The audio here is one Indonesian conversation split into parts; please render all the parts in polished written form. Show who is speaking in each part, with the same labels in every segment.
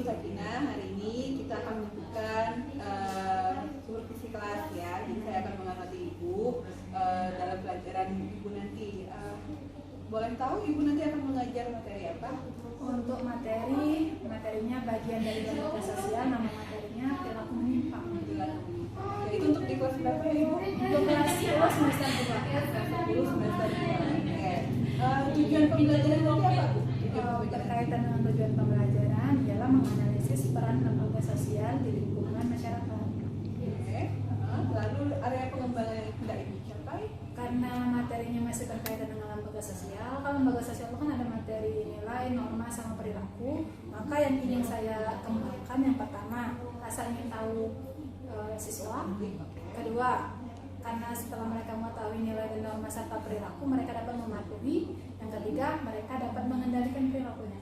Speaker 1: Sakina, hari ini kita akan melakukan supervisi kelas ya. Jadi saya akan mengamati Ibu dalam pelajaran Ibu nanti. Boleh tahu Ibu nanti akan mengajar materi apa?
Speaker 2: Untuk materinya bagian dari lembaga sosial, nama materinya perilaku menyimpang.
Speaker 1: Ya, itu untuk di kelas berapa ya Ibu?
Speaker 2: Untuk kelas 10 semester 2.
Speaker 1: Semester 2. Oke. Tujuan pembelajaran nanti apa Bu?
Speaker 2: Berkaitan dengan tujuan pembelajaran ialah menganalisis peran lembaga sosial di lingkungan masyarakat.
Speaker 1: Oke. Lalu area pengembangan yang tidak Ibu capai?
Speaker 2: Karena materinya masih berkaitan dengan lembaga sosial, kalau lembaga sosial itu kan ada materi nilai, norma, sama perilaku. Maka yang ingin saya kembangkan yang pertama, rasa ingin tahu siswa. Kedua, karena setelah mereka mengetahui nilai dan norma serta perilaku, mereka dapat mematuhi. Yang ketiga, mereka dapat mengendalikan perilakunya.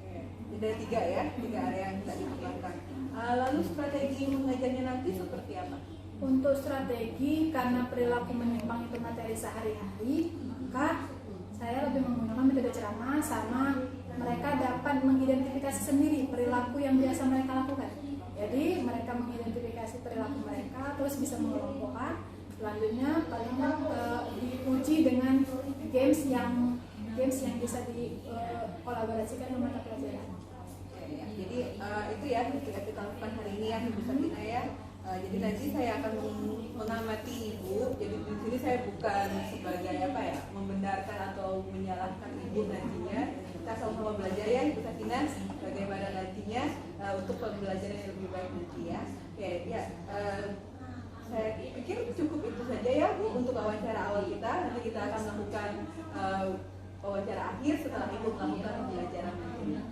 Speaker 1: Oke. Jadi ada tiga ya, tiga area yang tidak dikembangkan. Lalu strategi mengajarnya nanti seperti apa?
Speaker 2: Untuk strategi, karena perilaku menyimpang itu materi sehari-hari, maka saya lebih menggunakan metode ceramah sama mereka dapat mengidentifikasi sendiri perilaku yang biasa mereka lakukan. Jadi mereka mengidentifikasi perilaku mereka, terus bisa mengelompokkan. Selanjutnya paling diuji dengan games yang bisa dikolaborasikan dengan mata pelajaran.
Speaker 1: Jadi itu ya yang kita lakukan hari ini ya Ibu Sakina ya. Jadi nanti saya akan mengamati Ibu. Jadi di sini saya bukan sebagai apa ya, membenarkan atau menyalahkan Ibu nantinya. Kita sama-sama belajar ya Ibu Sakina bagaimana nantinya untuk pembelajaran yang lebih baik nanti ya. Oke ya. Saya pikir cukup itu saja ya Bu untuk wawancara awal kita. Nanti kita akan melakukan wawancara akhir setelah Ibu melakukan pembelajaran nanti.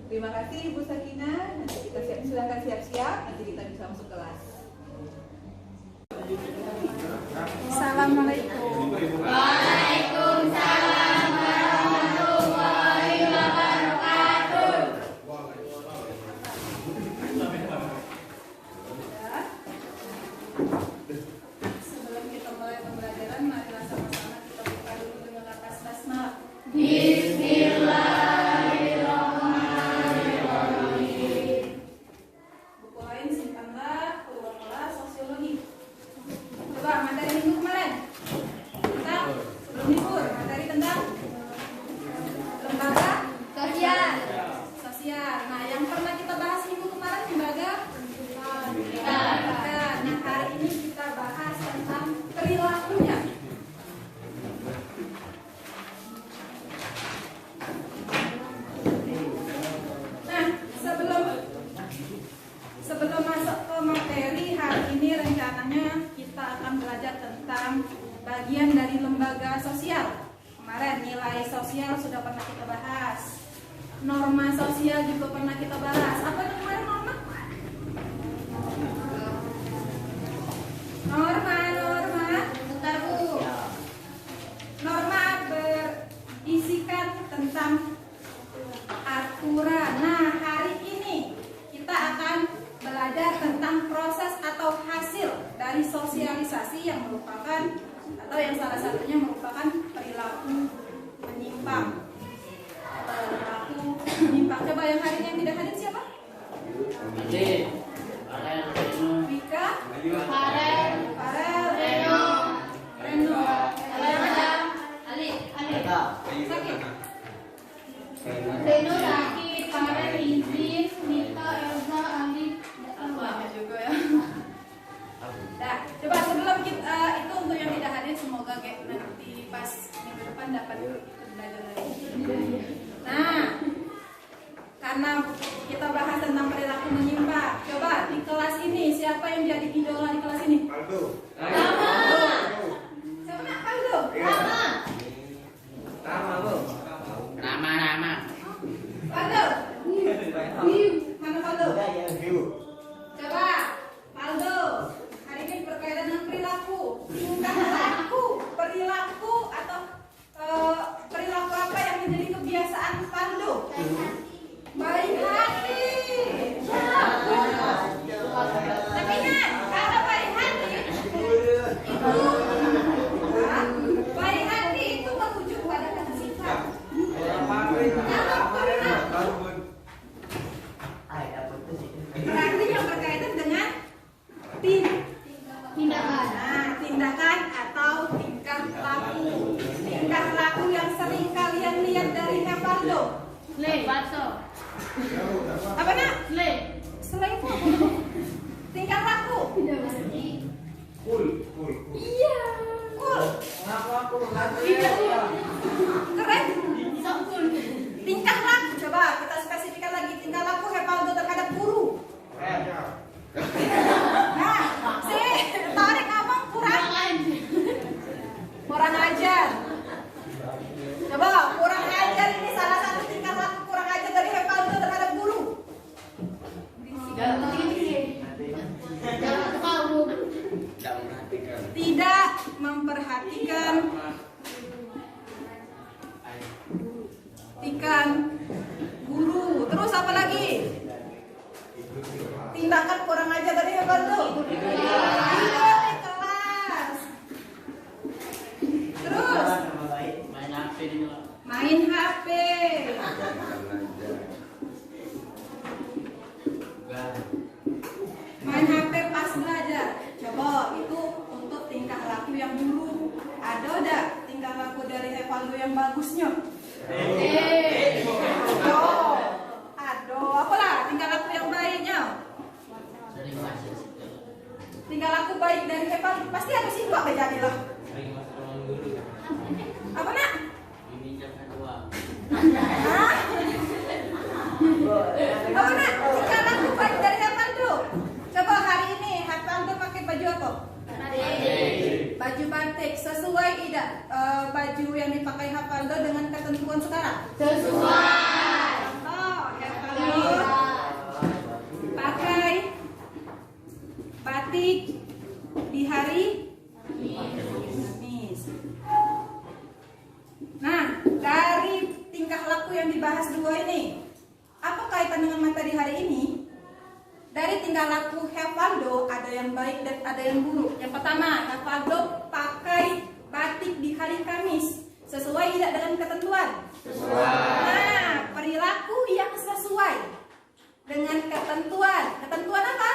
Speaker 1: Terima kasih Ibu Sakina. Nanti kita silakan siap-siap. Nanti kita bisa masuk kelas.
Speaker 2: Assalamualaikum.
Speaker 3: Waalaikumsalam warahmatullahi wabarakatuh.
Speaker 2: Sebelum kita mulai pembelajaran, marilah sama-sama kita buka dulu dengan kata basmalah.
Speaker 3: Bismillahirrahmanirrahim.
Speaker 2: Buku lain simpanlah, keluarlah sosiologi. Coba materi minggu kemarin tentang sebelum libur, materi tentang lembaga sosial. Nah, yang pernah kita bahas minggu kemarin lembaga. Nah, hari ini kita bahas tentang perilakunya. Nah, sebelum masuk ke materi hari ini, rencananya kita akan belajar tentang bagian dari lembaga sosial. Kemarin nilai sosial sudah pernah kita bahas, norma sosial juga pernah kita bahas. Apa itu kemarin norma? Bentar Bu. Norma berisikan tentang aturan. Nah, hari ini kita akan belajar tentang proses atau hasil dari sosialisasi yang merupakan atau yang salah satunya merupakan perilaku menyimpang. Coba yang hari ini yang tidak hadir siapa? Wika, Farel, Reno, sakit.
Speaker 3: Reno sakit, Farel izin, Nita, Elza, Ali,
Speaker 2: Juga ya. Nah, coba sebelum kita itu untuk yang tidak hadir semoga nanti pas minggu depan dapat belajar lagi. Nah, karena kita bahas tentang perilaku menyimpang, coba di kelas ini siapa yang jadi idola di kelas ini?
Speaker 4: Aldo.
Speaker 2: Siapa nak Aldo?
Speaker 4: Rama, Bu.
Speaker 3: Rama.
Speaker 2: Aldo. Mana Aldo? Coba Aldo. Hari ini berkaitan dengan perilaku. Perilaku atau perilaku apa yang menjadi kebiasaan Aldo? Baik hati. Tapi ingat, kalau baik hati baik hati itu merujuk pada kata sifat. Kalau perilaku
Speaker 3: Le. Baso.
Speaker 1: Apa nak?
Speaker 3: Le.
Speaker 1: Selain itu apa? Tingkah laku.
Speaker 4: Cool.
Speaker 1: Iya. Cool.
Speaker 3: Iya.
Speaker 1: Keren.
Speaker 3: Sokul.
Speaker 1: Tingkah laku. Coba kita spesifikkan lagi tingkah laku Revaldo terhadap guru. Nah, tarik abang kurang ajar. Coba kurang ajar ini salah satu tingkah laku kurang ajar dari Revaldo terhadap guru.
Speaker 3: Jangan tahu.
Speaker 1: Tidak memperhatikan guru. Terus apa lagi? Tindakan kurang ajar dari Revaldo. Tidur di kelas. Terus main HP. Main HP pas belajar. Coba itu untuk tingkah laku yang dulu. Ada udah tingkah laku dari Revaldo yang bagusnya? Aduh, apalah tingkah laku yang baiknya? Tingkah laku baik dari Revaldo pasti ada sih dua jadilah. Apa nak? Hah? Apa nak? Tingkah laku baik dari Revaldo. Coba hari ini Revaldo pakai baju apa? Baju batik. Sesuai tidak baju yang dipakai Revaldo dengan ketentuan sekarang?
Speaker 3: Sesuai.
Speaker 1: Oh, Revaldo pakai batik di hari Kamis. Nah, dari tingkah laku yang dibahas dua ini, apa kaitan dengan materi hari ini? Dari tingkah laku Revaldo ada yang baik dan ada yang buruk. Yang pertama, Revaldo pakai batik di hari Kamis. Sesuai tidak dengan ketentuan? Sesuai. Nah, perilaku yang sesuai dengan ketentuan. Ketentuan apa?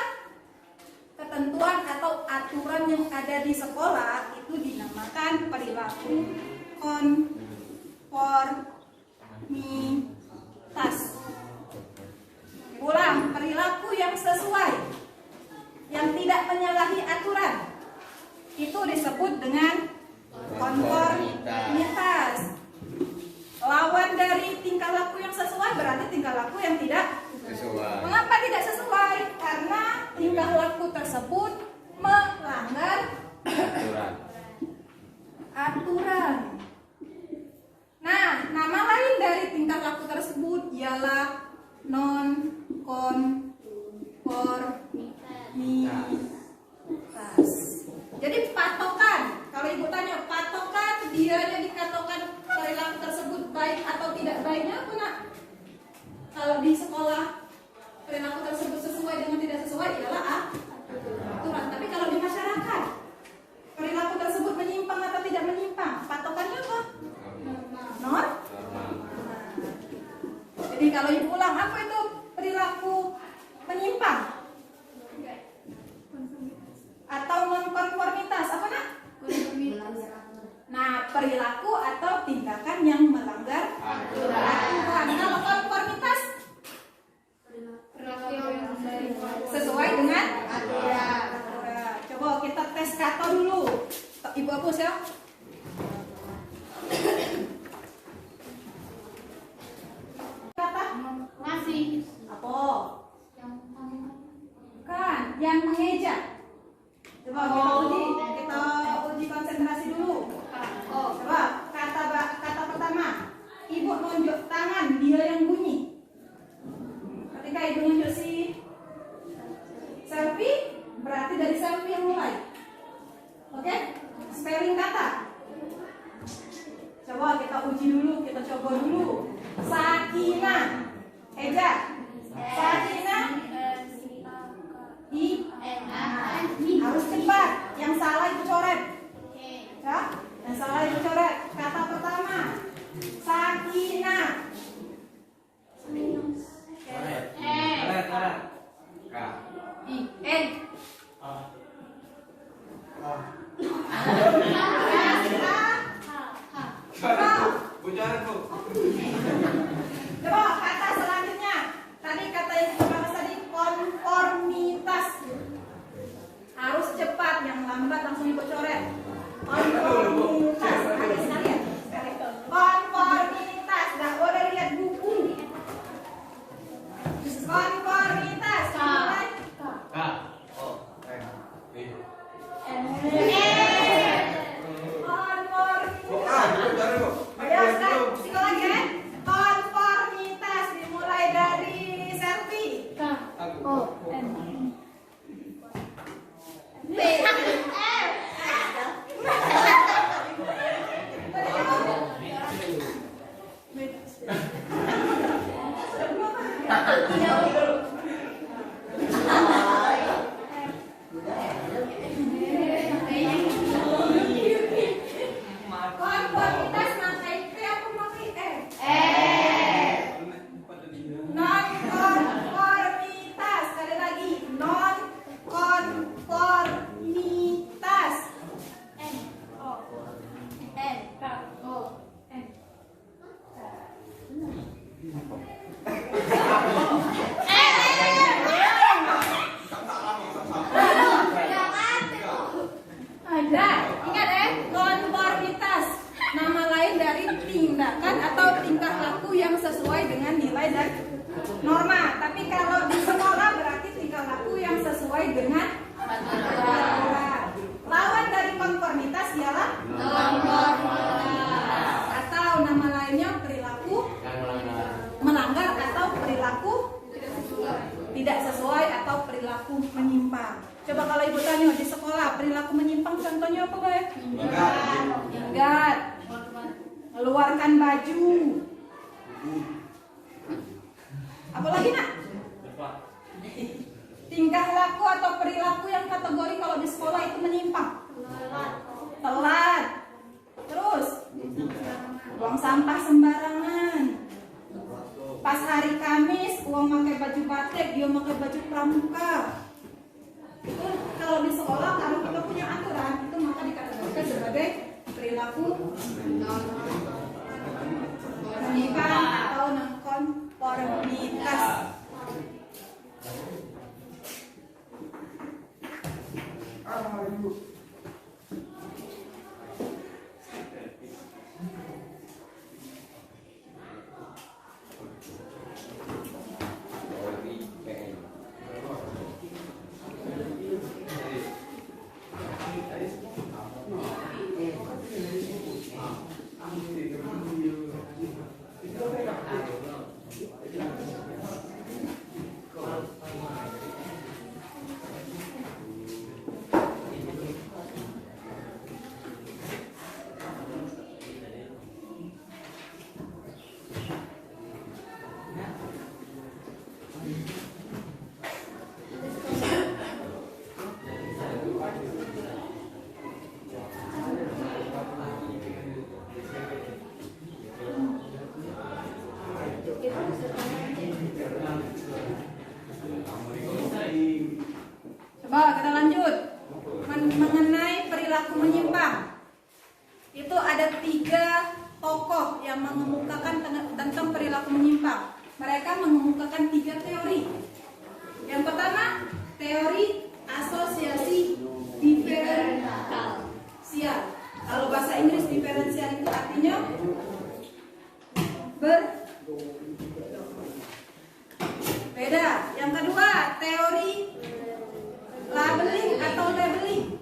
Speaker 1: Ketentuan atau aturan yang ada di sekolah itu dinamakan perilaku konformitas. Ulang, perilaku yang sesuai, yang tidak menyalahi aturan, itu disebut dengan konformitas. Lawan dari tingkah laku yang sesuai berarti tingkah laku yang tidak sesuai. Mengapa tidak sesuai? Karena tingkah laku tersebut melanggar aturan. Nah, nama lain dari tingkah laku tersebut ialah non-konformitas. Jadi patokan, kalau ibu tanya patokan dia dikatakan perilaku tersebut baik atau tidak baiknya apa nak? Kalau di sekolah perilaku tersebut sesuai dengan tidak sesuai adalah aturan. Tapi kalau di masyarakat perilaku tersebut menyimpang atau tidak menyimpang, patokannya apa? Non? Jadi kalau ibu ulang, apa itu perilaku menyimpang? Atau non-konformitas? Apa nak? Nah, perilaku atau tindakan yang melanggar aturan. Kalau konformitas sesuai dengan aturan. Coba kita tes kata dulu. Ibu hapus ya. Kata
Speaker 3: Masih.
Speaker 1: apa? Kan yang mengeja. Coba kita uji konsentrasi dulu. Coba kata pertama. Ibu nunjuk tangan, dia yang bunyi. Ketika ibu nunjuk si selfie, berarti dari selfie yang mulai. Oke? Spelling kata. Coba kita uji dulu, kita coba dulu. Sakinah. Eja. Sakinah. Harus cepat. Yang salah itu coret. Ya? Yang salah itu coret. Kata pertama. Sakinah. Coba
Speaker 2: Nah, ingat konformitas, nama lain dari tindakan atau tingkah laku yang sesuai dengan nilai dan norma. Tapi kalau di sekolah berarti tingkah laku yang sesuai dengan aturan. Lawan dari konformitas ialah atau nama lainnya perilaku melanggar atau perilaku tidak sesuai atau perilaku menyimpang. Coba kalau ibu tanya di sekolah perilaku menyimpang contohnya apa, Bay? Minggat, mengeluarkan baju. Apalagi nak? Tingkah laku atau perilaku yang kategori kalau di sekolah itu menyimpang. Telat. Terus buang sampah sembarangan. Pas hari Kamis uang pakai baju batik, dia pakai baju pramuka. Itu kalau di sekolah kalau kita punya aturan itu maka dikategorikan sebagai perilaku menyimpang atau nonkonformitas. Coba kita lanjut mengenai perilaku menyimpang. Itu ada 3 tokoh yang mengemukakan tentang perilaku menyimpang. Mereka mengemukakan 3 teori. Yang pertama, teori asosiasi diferensial. Kalau bahasa Inggris diferensial itu artinya berbeda. Yang kedua, teori labeling atau labeling.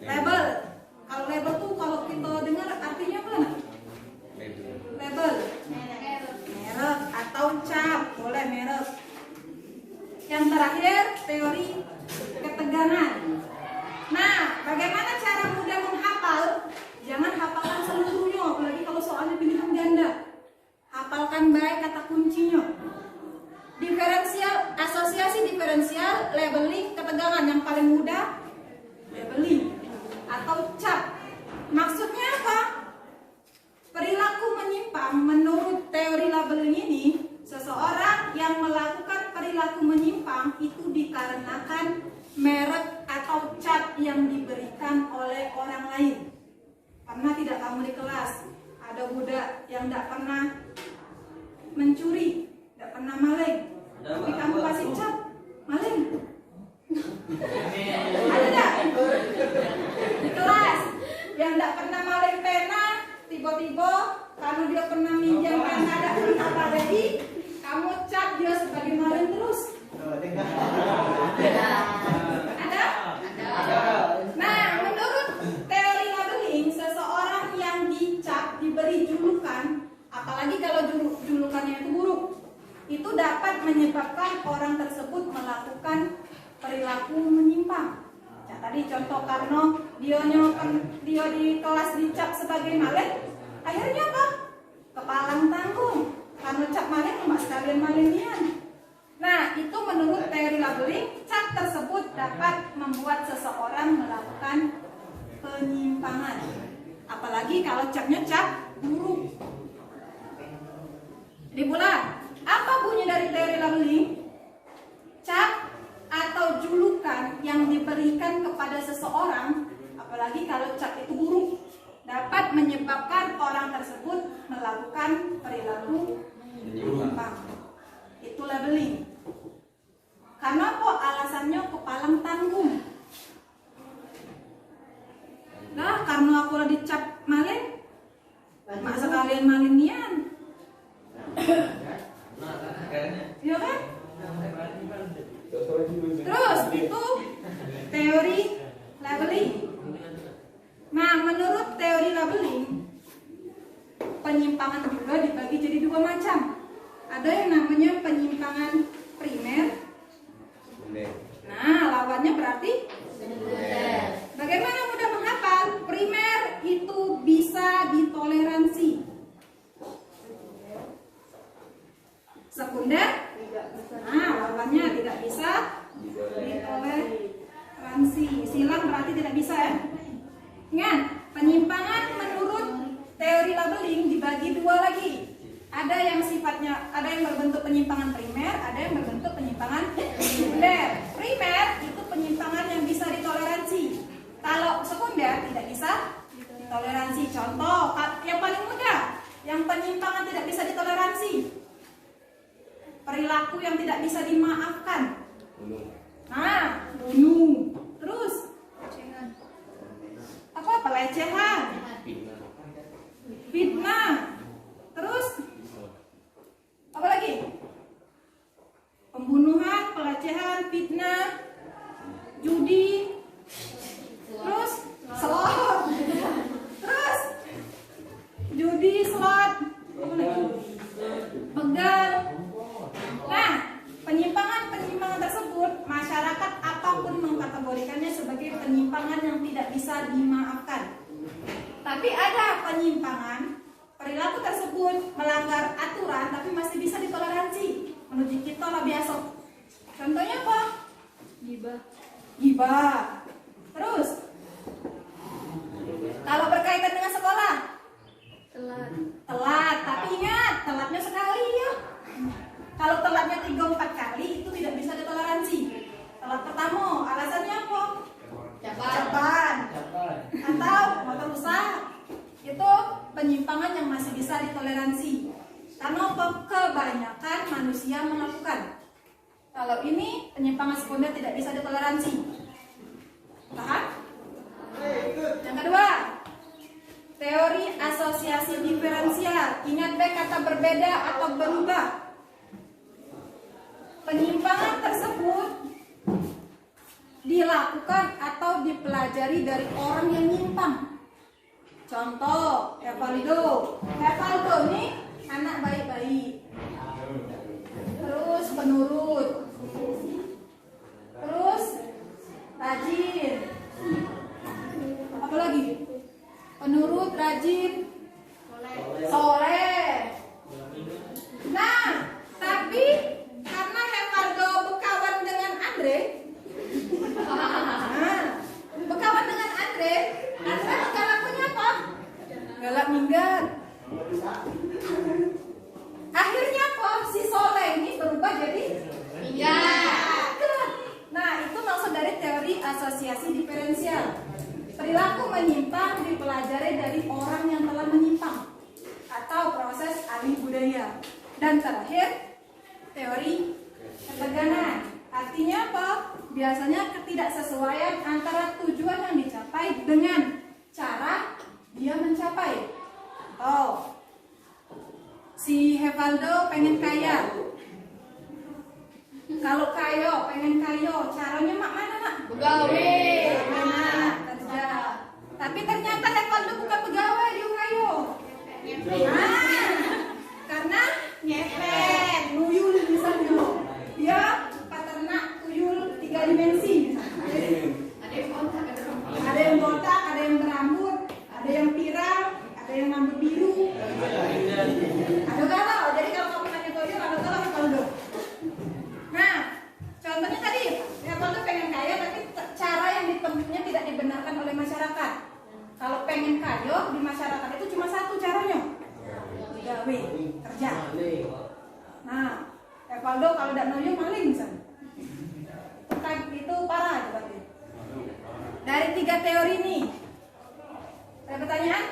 Speaker 2: Label. Kalau label tuh kalau kita dengar artinya apa? Label. Merek atau cap, boleh merek. Yang terakhir, teori ketegangan. Nah, bagaimana cara mudah menghafal? Jangan hafalkan seluruhnya, apalagi kalau soalnya pilihan ganda. Hafalkan baik kata kuncinya. Diferensial, asosiasi diferensial, labeling, ketegangan. Yang paling mudah labeling atau cap. Maksudnya apa? Perilaku menyimpang menurut teori labeling ini, seseorang yang melakukan perilaku menyimpang itu dikarenakan merek atau cap yang diberikan oleh orang lain. Pernah tidak kamu di kelas ada budak yang tidak pernah mencuri, tidak pernah maling, tapi kamu kasih cap maling? Ada tidak? Di kelas yang tidak pernah maling pena, tiba-tiba karena dia pernah minjam pena ada apa lagi, kamu cap dia sebagai maling terus? Ada? Nah, menurut teori labeling, seseorang yang dicap diberi julukan, apalagi kalau julukannya itu buruk, itu dapat menyebabkan orang tersebut melakukan perilaku menyimpang. Nah, tadi contoh karena dia di kelas dicap sebagai maling, akhirnya apa? Kepalang tanggung. Karena cap maling cuma sekalian malingnya. Nah, itu menurut teori labeling, cap tersebut dapat membuat seseorang melakukan penyimpangan. Apalagi kalau capnya cap buruk. Jadi pula, apa bunyi dari teori labeling? Cap atau julukan yang diberikan kepada seseorang, apalagi kalau cap itu buruk, dapat menyebabkan orang tersebut melakukan perilaku menyimpang. Itu labeling. Karena kok alasannya kepalang tanggung. Lah karena aku lah dicap maling, mak sekalian maling nian. Iya kan? Terus itu teori labeling. Nah, menurut teori labeling, penyimpangan juga dibagi jadi dua macam. Ada yang namanya penyimpangan primer. Nah, lawannya berarti bagaimana mudah menghafal? Primer itu bisa ditoleransi. Sekunder, nah lawannya tidak bisa ditoleransi. Silang berarti tidak bisa ya. Ingat, penyimpangan menurut teori labeling dibagi dua lagi. Ada yang sifatnya, ada yang berbentuk penyimpangan primer, ada yang berbentuk penyimpangan sekunder. Primer itu penyimpangan yang bisa ditoleransi. Kalau sekunder tidak bisa ditoleransi. Contoh yang paling mudah, yang penyimpangan tidak bisa ditoleransi. Perilaku yang tidak bisa dimaafkan. Nah, bunuh. Terus apa? Pelecehan. Fitnah. Terus apa lagi? Pembunuhan, pelecehan, fitnah, judi. Terus slot. Terus judi, slot. Apa lagi? Begal. Nah, penyimpangan tersebut masyarakat apapun mengkategorikannya sebagai penyimpangan yang tidak bisa dimaafkan. Tapi ada penyimpangan perilaku tersebut melanggar aturan tapi masih bisa ditoleransi. Menurut kita lah biasa. Contohnya apa? Gibah. Terus kalau berkaitan dengan sekolah, telat. Tapi ingat, telatnya sekali ya. Kalau telatnya 3-4 kali itu tidak bisa ditoleransi. Telat pertama, alasannya apa? Cepat. Atau motor rusak. Itu penyimpangan yang masih bisa ditoleransi. Karena kebanyakan manusia melakukan. Kalau ini penyimpangan sekunder tidak bisa ditoleransi. Paham? Yang kedua, teori asosiasi diferensial. Ingat baik kata berbeda atau berubah. Penyimpangan tersebut dilakukan atau dipelajari dari orang yang nyimpang. Contoh, Evaldo ini anak baik-baik, terus penurut, terus rajin. Apa lagi? Penurut, rajin, soleh. Nah, tapi karena Evaldo berkawan dengan Andre, berkawan dengan Andre lakunya apa? Galak minggat. Akhirnya apa? Si soleh ini berubah jadi minggat. Nah, itu maksud dari teori asosiasi diferensial. Perilaku menyimpang dipelajari dari orang yang telah menyimpang atau proses alih budaya. Dan terakhir, teori ketegangan. Artinya apa? Biasanya ketidaksesuaian antara tujuan yang dicapai dengan cara dia mencapai. Oh, si Evaldo pengen kaya. Kalau pengen kaya, caranya mak mana nak?
Speaker 3: Begawe.
Speaker 2: Kerja. Tapi ternyata Evaldo bukan pegawai, dia kaya. Karena ngepet, nuyul misalnya. Dia peternak tuyul 3 dimensi. Ada yang botak, ada yang berambut, ada yang pirang, ada yang rambut biru. Ada galau. Jadi kalau kamu nanya tuyul, ada galau Evaldo. Nah, contohnya tadi Evaldo pengen kaya, tapi cara yang ditempuhnya tidak dibenarkan oleh masyarakat. Kalau pengen kaya di masyarakat itu cuma satu caranya, gawe, kerja. Nah, Evaldo kalau tidak noyo maling misalnya. Itu parah berarti. Dari 3 teori ini, ada pertanyaan?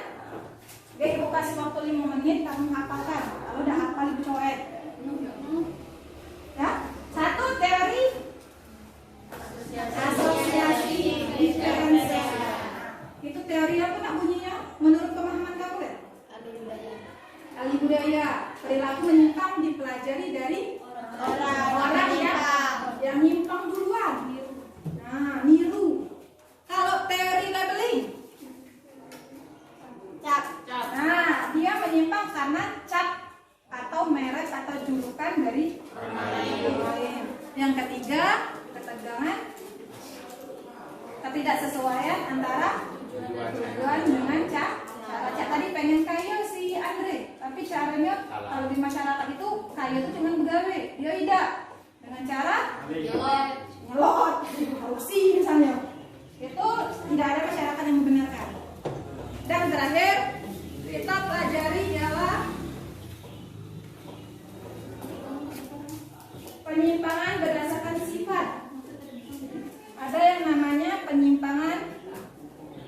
Speaker 2: Oke, ibu kasih waktu 5 menit, kamu hafalkan. Kalau udah hafal ibu coet. Ya, 1 teori asosiasi diferensial. Itu teori apa nak bunyinya? Menurut pemahaman kamu ya? Alih budaya. Perilaku menyimpang dipelajari dari orang yang nyimpang duluan. Nah, niru. Kalau teori labeling, cap. Nah, dia menyimpang karena cap atau merek atau julukan dari orang lain. Yang ketiga, ketegangan, ketidaksesuaian antara tujuan dengan cara. Tadi pengen kaya si Andre, tapi caranya kalau di masyarakat itu kaya itu cuma begawe, dia tidak dengan cara nyelot, korupsi misalnya. Itu tidak ada masyarakat yang membenarkan. Dan terakhir kita pelajari ialah penyimpangan berdasarkan sifat. Ada yang namanya penyimpangan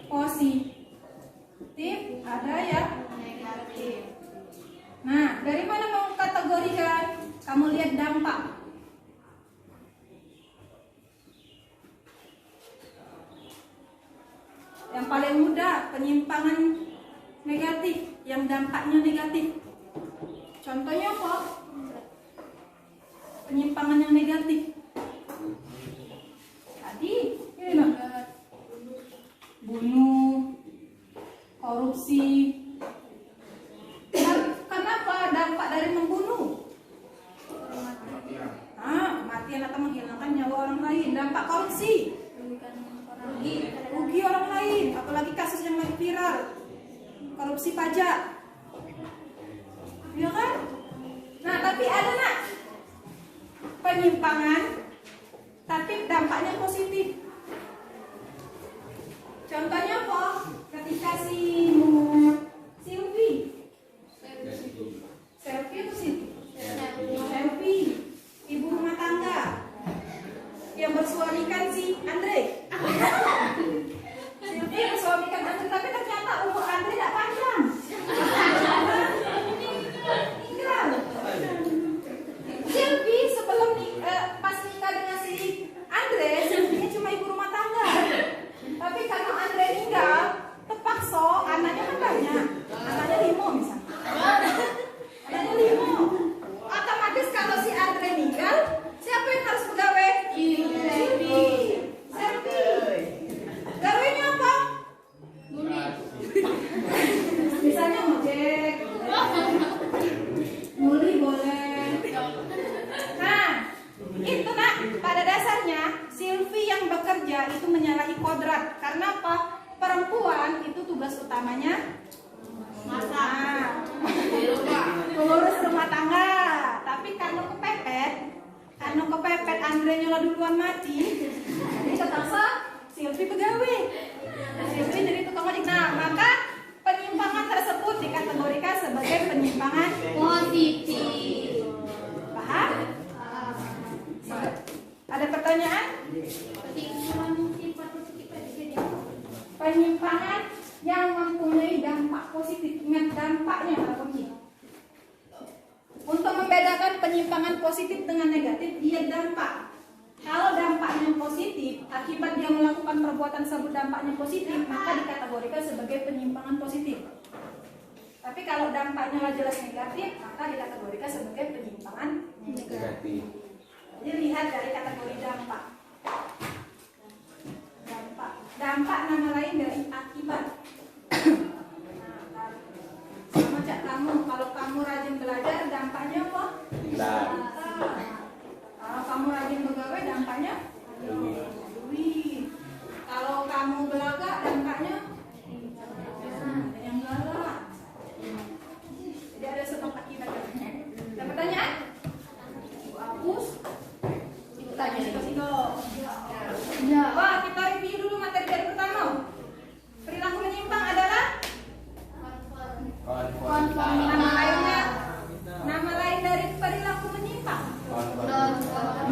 Speaker 2: positif, ada yang negatif. Nah, dari mana mau kategorikan? Kamu lihat dampak. Yang paling mudah penyimpangan negatif, yang dampaknya negatif. Contohnya apa? Penyimpangan yang negatif. Tadi ini loh, bunuh, korupsi. Kenapa dampak dari membunuh? Kematian atau menghilangkan nyawa orang lain. Dampak korupsi, rugi orang lain. Apalagi kasus yang lagi viral, korupsi pajak, ya kan? Nah, tapi ada nak penyimpangan tapi dampaknya positif. Contohnya apa? Ketika si Selfie ibu rumah tangga yang bersuamikan si Andre. Selfie bersuamikan Andre, tapi ternyata umur Andre tidak panjang. Meninggal. Selfie sebelum pas nikah dengan si Andre, Selfie cuma ibu rumah tangga. Tapi karena Andre meninggal, terpaksa anaknya kan banyak. Anaknya 5 misalnya. Anaknya 5. Otomatis kalau si Andre meninggal, siapa yang harus pegawai? Selfie. Gawainya apa? Misalnya ngojek, nguli boleh. Nah, itu nak pada dasarnya Silvi yang bekerja itu menyalahi kodrat. Karena apa? Perempuan itu tugas utamanya masak, mengurus rumah tangga. Tapi karena kepepet Andre nyola duluan mati, jadi terpaksa Silvi pegawai. Silvi jadi tukang ojek. Nah, maka penyimpangan tersebut dikategorikan sebagai penyimpangan positif. Paham? Ada pertanyaan? Penyimpangan yang mempunyai dampak positif. Ingat dampaknya apa kunci? Untuk membedakan penyimpangan positif dengan negatif, dia dampak. Kalau dampaknya positif, akibat dia melakukan perbuatan tersebut dampaknya positif, maka dikategorikan sebagai penyimpangan positif. Tapi kalau dampaknya jelas negatif, maka dikategorikan sebagai penyimpangan negatif. Jadi lihat dari kategori dampak. Dampak nama lain dari akibat. Sama cak kamu, kalau kamu rajin belajar, dampaknya apa? Kalau kamu rajin begawe, dampaknya duit. Kalau kamu belagak, dampaknya yang galak. Jadi ada sebab akibat. Ada pertanyaan? Ibu hapus. Ibu tanya siko-siko. Ya. Wah, kita review dulu materi dari pertama. Perilaku menyimpang adalah konformitas. Nama lain dari perilaku menyimpang.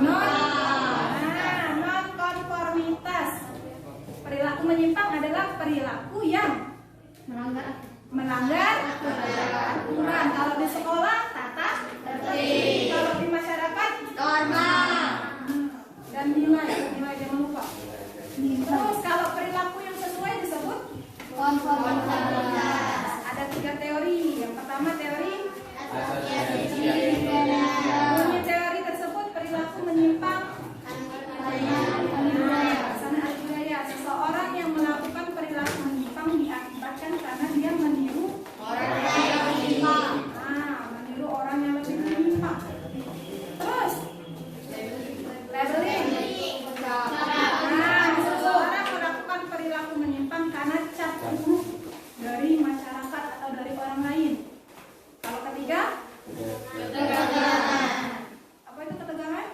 Speaker 2: Non-konformitas. Perilaku menyimpang adalah perilaku yang melanggar aturan. Kalau di sekolah tata tertib, kalau di masyarakat norma dan nilai jangan lupa. Terus kalau perilaku yang sesuai disebut Ada 3 teori. Yang pertama teori bunyi teori tersebut perilaku menyimpang. Sana budaya seseorang yang melakukan perilaku menyimpang diakibatkan karena dia meniru meniru orang yang lebih menyimpang. Terus labeling. Seseorang melakukan perilaku menyimpang karena cap buruk dari masyarakat atau dari orang lain. Kalau ketiga, apa itu ketegangan?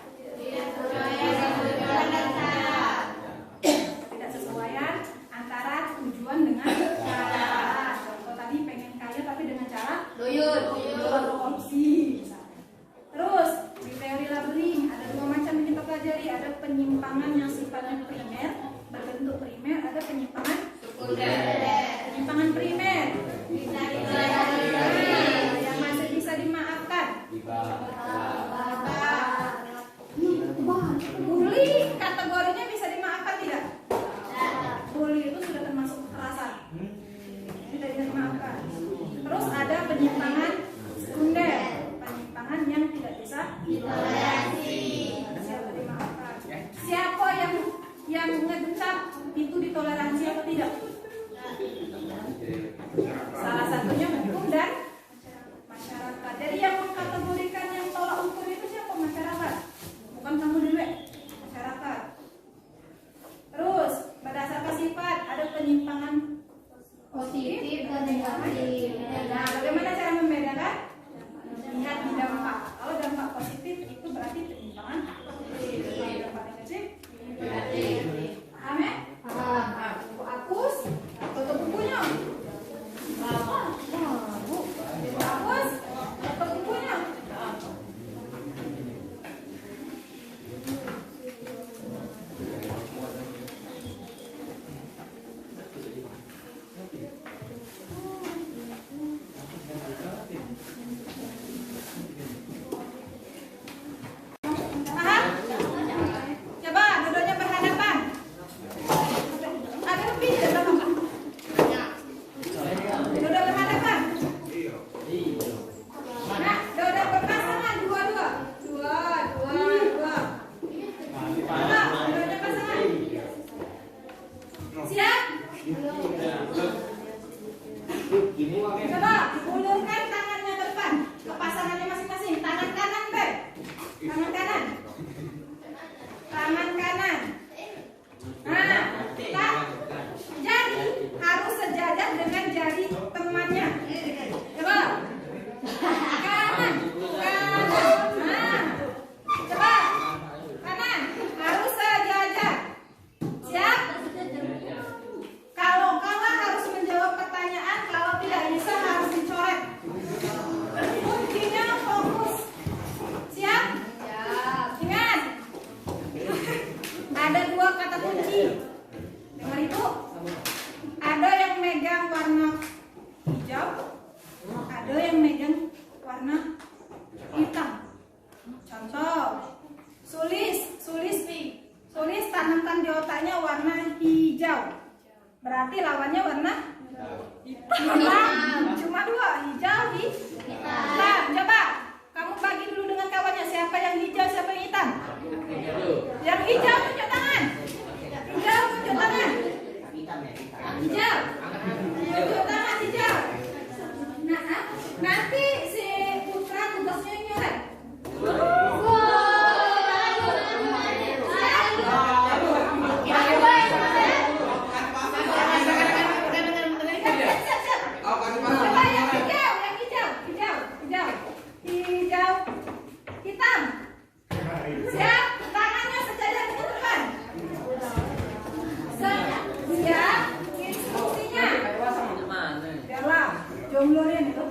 Speaker 2: Ketidaksesuaian antara tujuan dengan cara. Contoh tadi pengen kaya tapi dengan cara atau korupsi. Terus di teori labeling ada 2 macam yang kita pelajari. Ada penyimpangan yang sifatnya primer, berbentuk primer. Ada penyimpangan sekunder. Penyimpangan primer yang masih bisa dimaafkan. Bully kategorinya bisa dimaafkan tidak? Bully itu sudah termasuk kekerasan, tidak bisa dimaafkan. Terus ada penyimpangan sekunder, penyimpangan yang tidak bisa ditoleransi, siapa dimaafkan. Siapa yang ngecap itu ditoleransi atau tidak? Salah satunya hukum dan masyarakat. Jadi yang mengkategorikan yang tolak ukur itu siapa? Masyarakat, bukan kamu dulu, masyarakat. Terus berdasarkan sifat ada penyimpangan
Speaker 3: Positif dan negatif.
Speaker 2: Nah, bagaimana cara membedakan? Lihat di dampak. Kalau dampak positif itu berarti penyimpangan positif. Kalau dampak negatif negatif. Paham ya?
Speaker 3: Paham.
Speaker 2: Buku hapus, tutup bukunya. Bu, hapus, tutup bukunya. Paham? Coba duduknya berhadapan. Ada lebih di belakang, Pak? Duduk berhadapan. Nah, duduk berpasangan dua-dua. Dua. Coba duduknya pasangan. Siap? Coba ulurkan tangannya ke depan, ke pasangannya masing-masing. Tangan kanan, Be. Tangan kanan. Tangan kanan. Nah, jari harus sejajar dengan jari temannya. Coba. Kanan. Nah, coba. Kanan harus sejajar. Siap? Kalau kalah harus menjawab pertanyaan, kalau tidak bisa harus dicoret. Kuncinya fokus. Siap? Ingat, ada 2 kata kunci. Dengar itu. Ada yang megang warna hijau, ada yang megang warna hitam. Contoh, sulis tanamkan di otaknya warna hijau. Berarti lawannya warna hitam. Cuma 2, hijau, hitam. Coba kamu bagi dulu dengan kawannya, siapa yang hijau, siapa yang hitam. Yang hijau tunjuk tangan. Hijau tunjuk tangan. Hijau. Tunjuk tangan hijau. Nah, nanti si Putra tugasnya nyoret. Coba yang hijau, hijau, hitam. Siap, tangannya sejajar dengan depan. Siap, instruksinya. Dalam, jombloin itu.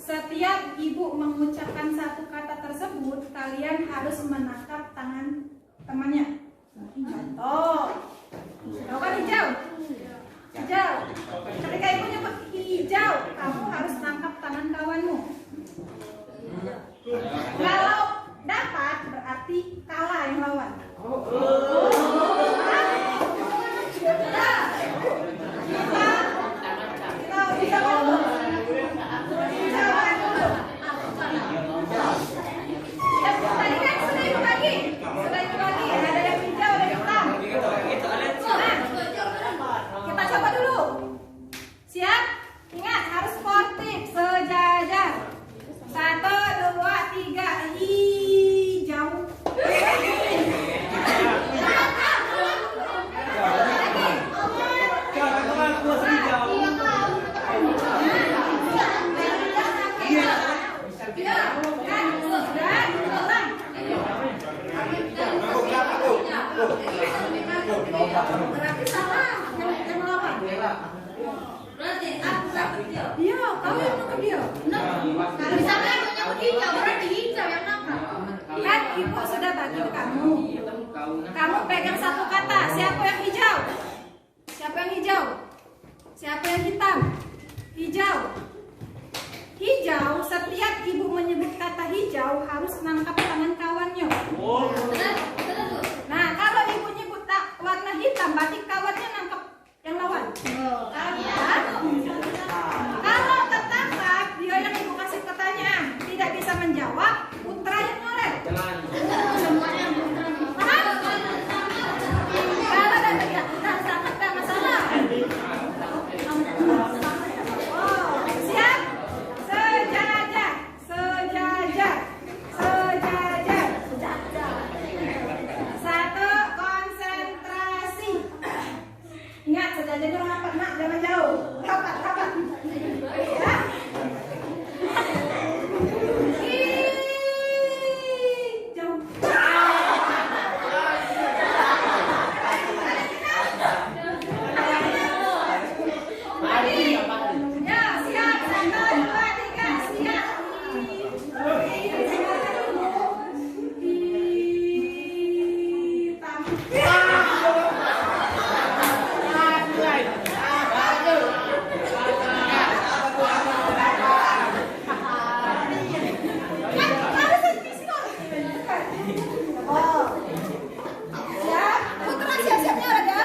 Speaker 2: Setiap ibu mengucapkan satu kata tersebut, kalian harus menangkap tangan temannya. Contoh, tahu kan hijau? Hijau. Ketika ibu nyebut hijau, kamu harus tangkap tangan kawanmu. Kalau dapat berarti kalah yang lawan.
Speaker 3: Berarti aku dapat dia.
Speaker 2: Iya, kau yang nangkap dia.
Speaker 3: Kalau misalnya aku nyebut hijau, berarti hijau yang nangkap.
Speaker 2: Kan ibu sudah bagi ke kamu. Kamu pegang satu kata. Siapa yang hijau? Siapa yang hijau? Siapa yang hitam? Hijau. Hijau. Setiap ibu menyebut kata hijau harus nangkap tangan kawannya. Nah, kalau ibu nyebut warna hitam, berarti kawannya nangkap yang lawan. Kalau tertangkap, dia yang ibu kasih pertanyaan tidak bisa menjawab, putra yang nyolek. Kalau dan tidak sangat tak masalah. Oh, siap? Sejajar, sejajar, sejajar. Satu, konsentrasi. Ingat, sejajar itu rapat, nak, jangan jauh. Rapat, rapat. Ya. Jauh. Ya, siap. 1, 2, 3, siap. Siap. Putra siap-siapnya ada.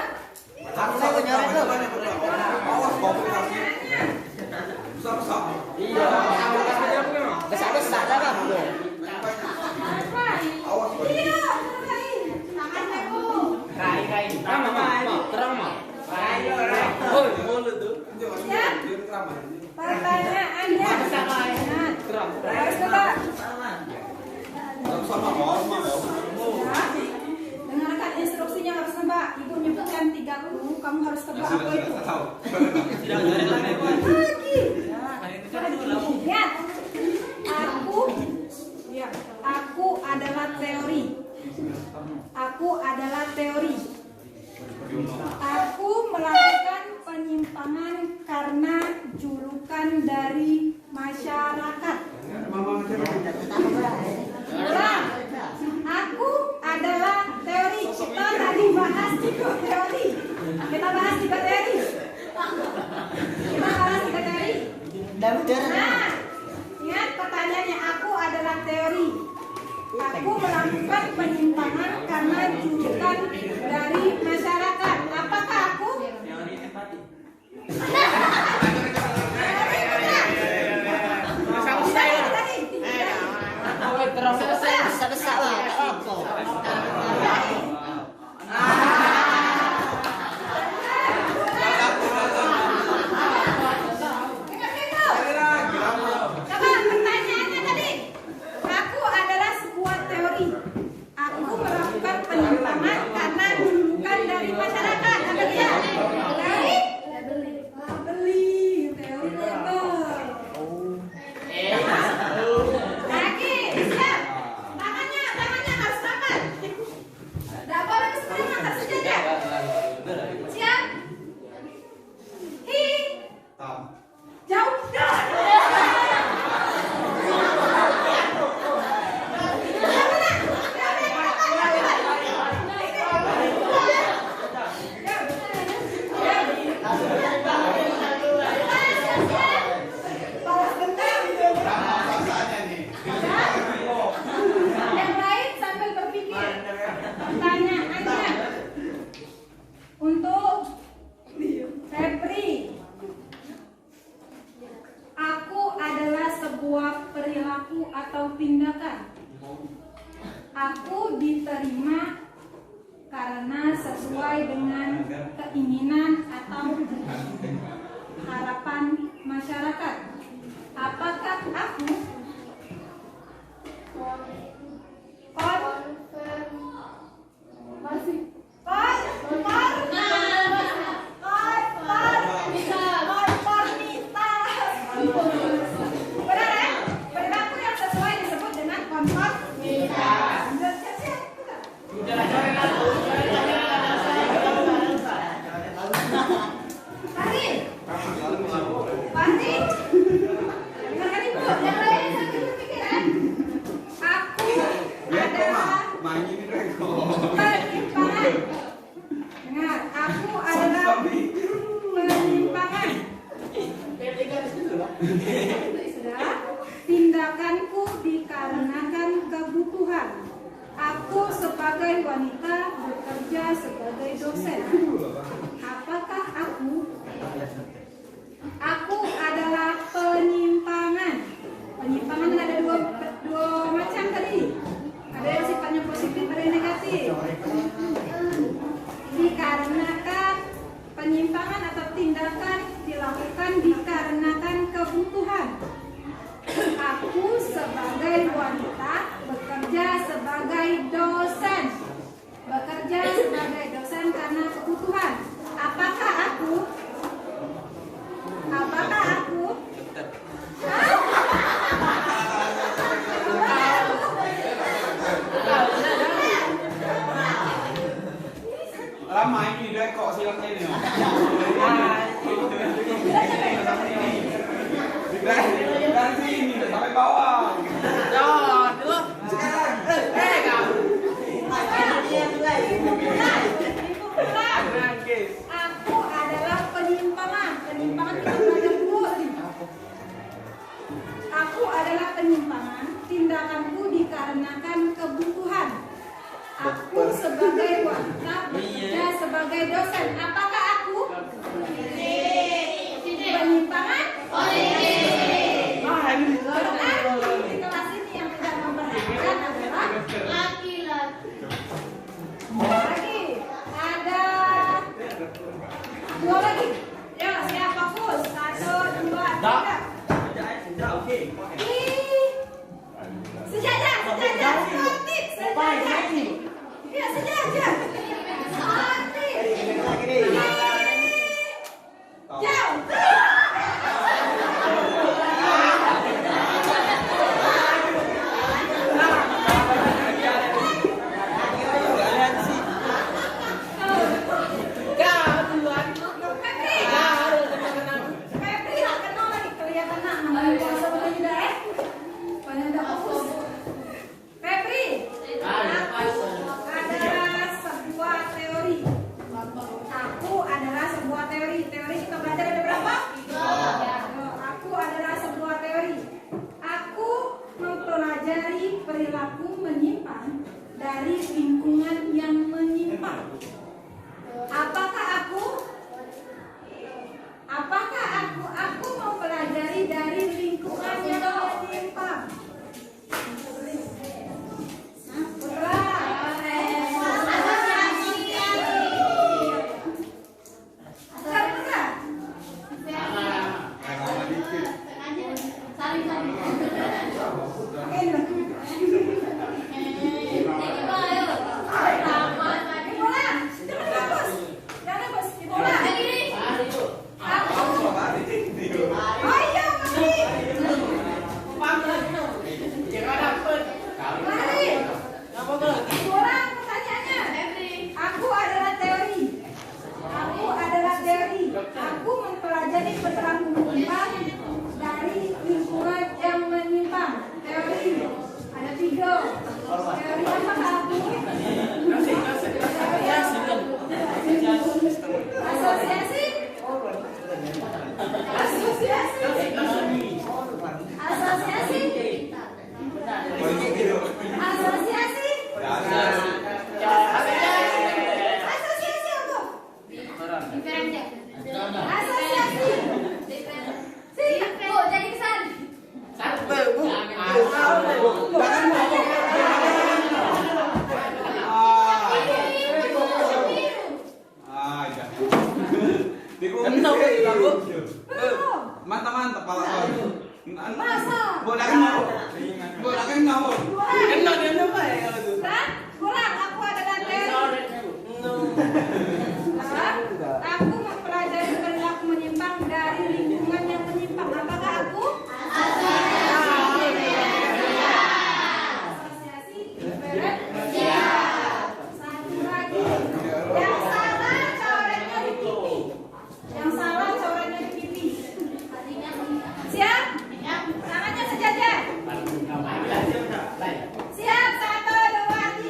Speaker 2: Iya, tangannya Bu. Siap. Pertanyaannya. Harus coba. Ya. Dengarkan instruksinya harus nebak. Ibu nyebutkan 3 clue, kamu harus tebak apa itu. Lagi. Lihat. Aku adalah teori. Aku adalah teori. Aku melakukan penyimpangan karena julukan dari masyarakat. Ulang. Aku adalah teori. Kita tadi bahas 3 teori. Kita bahas 3 teori. Nah, ingat pertanyaannya, aku adalah teori. Aku melakukan penyimpangan karena julukan dari masyarakat. Apakah aku?
Speaker 5: Teori empati.
Speaker 2: Pertanyaannya tadi, aku adalah sebuah teori. Aku melakukan penyimpangan karena julukan dari masyarakat. Apa dia? Teori? Beli. Teori label. Lagi, siap. Tangannya harus rapat. Tidak boleh kesemuanya, harus sejajar. Siap. Jauh. Yang lain sambil berpikir. Pertanyaannya untuk Febri. Aku adalah sebuah perilaku atau tindakan. Aku diterima karena sesuai dengan keinginan atau harapan masyarakat. Apakah aku perilaku yang sesuai disebut dengan konformitas. Tarik.
Speaker 5: Sudah. Tindakanku dikarenakan kebutuhan. Aku sebagai wanita bekerja sebagai dosen. Apakah aku? Aku adalah penyimpangan. Penyimpangan ada dua macam tadi. Ada yang sifatnya positif, ada yang negatif. Dikarenakan penyimpangan atau tindakan dilakukan dikarenakan kebutuhan. Aku sebagai wanita bekerja sebagai dosen. Bekerja sebagai dosen karena kebutuhan. Apakah aku? Apakah aku?
Speaker 4: Lama ini udah kok silatnya ini. Dari sini sampai bawah.
Speaker 6: Jangan dulu.
Speaker 5: Aku adalah penyimpangan. Penyimpangan kita belajar dulu. Aku adalah penyimpangan. Tindakanku dikarenakan kebutuhan. Aku sebagai wanita bekerja sebagai dosen. Apakah aku? Penyimpangan? Di kelas ini yang tidak memperhatikan adalah
Speaker 3: Laki-laki.
Speaker 5: lagi. Ada dua lagi. Ya, siap fokus. 1, 2, 3. Sejajar. Sportif. Sejajar. Ya, sejajar. Sportif. Jauh. Febri, kenal lagi kelihatan nak namanya puasa bulan juga Banyak fokus. Febri, aku adalah sebuah teori. Aku adalah sebuah teori. Teori kita belajar ada berapa? 3. Aku adalah sebuah teori. Aku mempelajari perilaku menyimpang dari lingkungan yang menyimpang. Apakah aku? Apakah aku? Aku mempelajari dari lingkungan yang menyimpang. Aku mempelajari perilaku menyimpang dari lingkungan yang menyimpang. Teori ada 3. Teori apakah aku? Asosiasi. Asosiasi. Asosiasi. Asosiasi. Asosiasi apa?
Speaker 3: Diferensiasi.
Speaker 5: Asosiasi. Sini, Bu, jadi kesan.
Speaker 4: Mantap pala.
Speaker 5: Masa?
Speaker 4: Bola kan ngawur.
Speaker 6: Kena dia apa ya kalau itu?
Speaker 5: Dan pulang, aku adalah teori. Aku mempelajari perilaku menyimpang dari lingkungan yang menyimpang. Apakah aku? Asosiasi. Diferensiasi. Satu lagi. Yang salah coretnya di pipi. Yang salah coretnya di pipi. Siap? Tangannya sejajar. Siap, 1, 2, 3.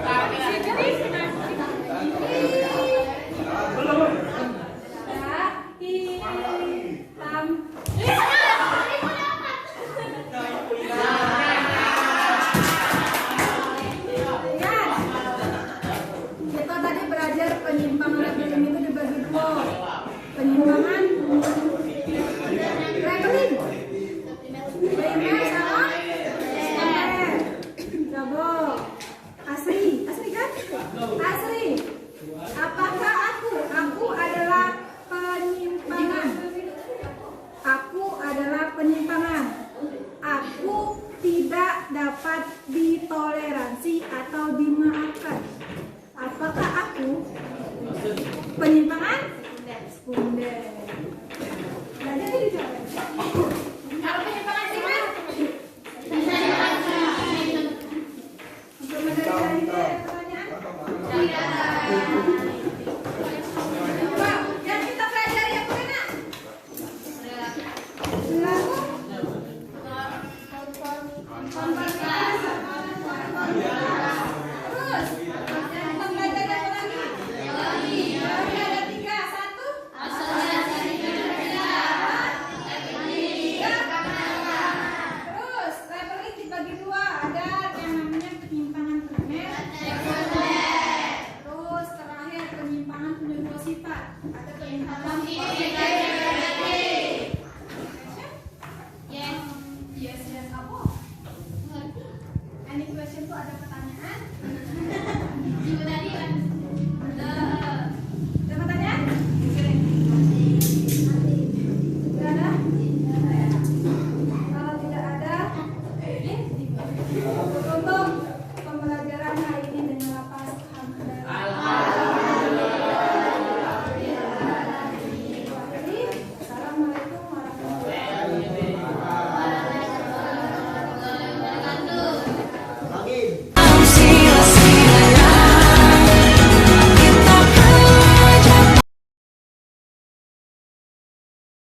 Speaker 6: Nah,